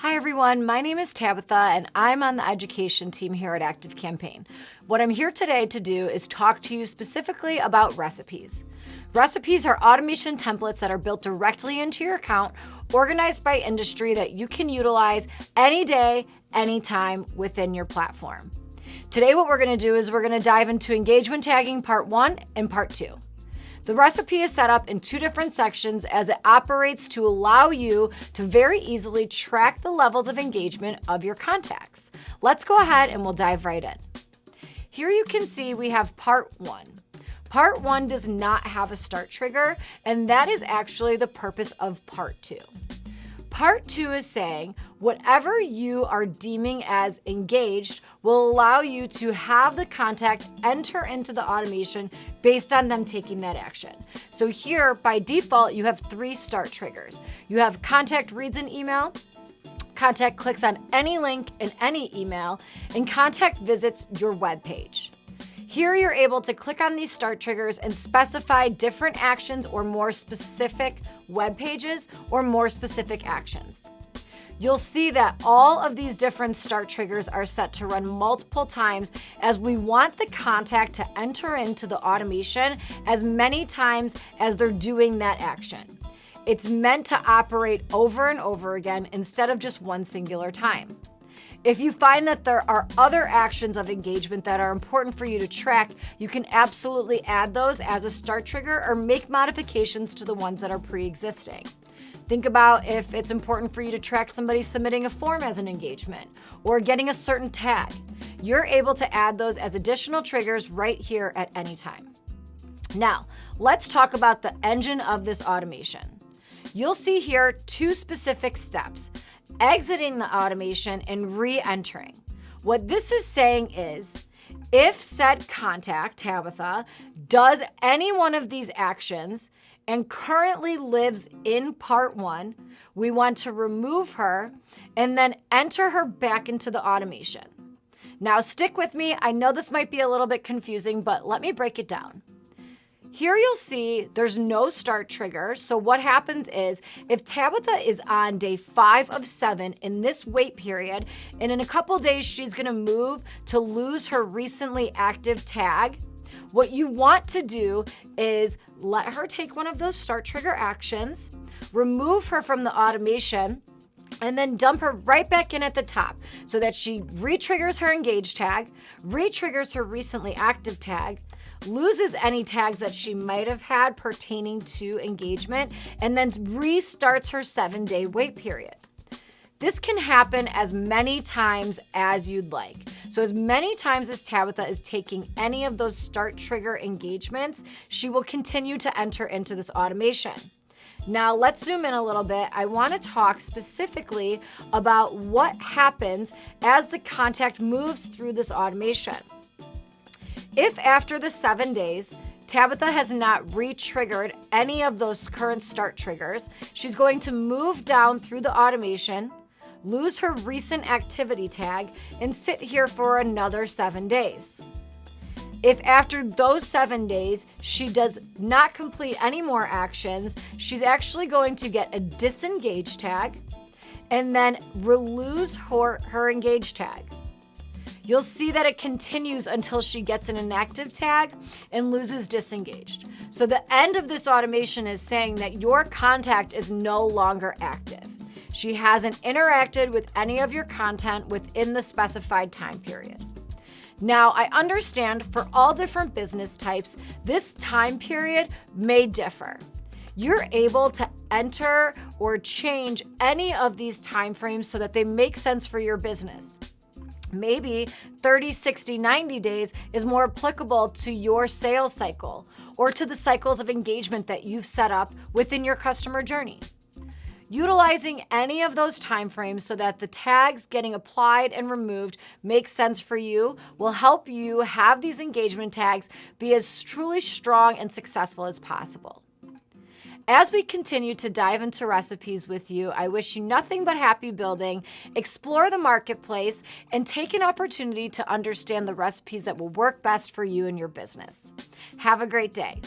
Hi everyone, my name is Tabitha and I'm on the education team here at ActiveCampaign. What I'm here today to do is talk to you specifically about recipes. Recipes are automation templates that are built directly into your account, organized by industry that you can utilize any day, anytime within your platform. Today what we're going to do is we're going to dive into engagement tagging part 1 and part 2. The recipe is set up in 2 different sections as it operates to allow you to very easily track the levels of engagement of your contacts. Let's go ahead and we'll dive right in. Here you can see we have part 1. Part 1 does not have a start trigger, and that is actually the purpose of part 2. Part 2 is saying whatever you are deeming as engaged will allow you to have the contact enter into the automation based on them taking that action. So here, by default, you have 3 start triggers. You have contact reads an email, contact clicks on any link in any email, and contact visits your web page. Here you're able to click on these start triggers and specify different actions or more specific web pages or more specific actions. You'll see that all of these different start triggers are set to run multiple times as we want the contact to enter into the automation as many times as they're doing that action. It's meant to operate over and over again instead of just one singular time. If you find that there are other actions of engagement that are important for you to track, you can absolutely add those as a start trigger or make modifications to the ones that are pre-existing. Think about if it's important for you to track somebody submitting a form as an engagement or getting a certain tag. You're able to add those as additional triggers right here at any time. Now, let's talk about the engine of this automation. You'll see here 2 specific steps: exiting the automation and re-entering. What this is saying is, if said contact, Tabitha, does any one of these actions and currently lives in part 1, we want to remove her and then enter her back into the automation. Now stick with me. I know this might be a little bit confusing, but let me break it down. Here you'll see there's no start trigger. So what happens is if Tabitha is on day 5 of 7 in this wait period, and in a couple days she's gonna move to lose her recently active tag, what you want to do is let her take one of those start trigger actions, remove her from the automation, and then dump her right back in at the top so that she re-triggers her engage tag, re-triggers her recently active tag, loses any tags that she might have had pertaining to engagement, and then restarts her 7-day wait period. This can happen as many times as you'd like. So as many times as Tabitha is taking any of those start trigger engagements, she will continue to enter into this automation. Now let's zoom in a little bit. I want to talk specifically about what happens as the contact moves through this automation. If after the 7 days, Tabitha has not re-triggered any of those current start triggers, she's going to move down through the automation, lose her recent activity tag, and sit here for another 7 days. If after those 7 days, she does not complete any more actions, she's actually going to get a disengage tag and then lose her engage tag. You'll see that it continues until she gets an inactive tag and loses disengaged. So the end of this automation is saying that your contact is no longer active. She hasn't interacted with any of your content within the specified time period. Now, I understand for all different business types, this time period may differ. You're able to enter or change any of these time frames so that they make sense for your business. Maybe 30, 60, 90 days is more applicable to your sales cycle or to the cycles of engagement that you've set up within your customer journey. Utilizing any of those timeframes so that the tags getting applied and removed make sense for you will help you have these engagement tags be as truly strong and successful as possible. As we continue to dive into recipes with you, I wish you nothing but happy building, explore the marketplace, and take an opportunity to understand the recipes that will work best for you and your business. Have a great day.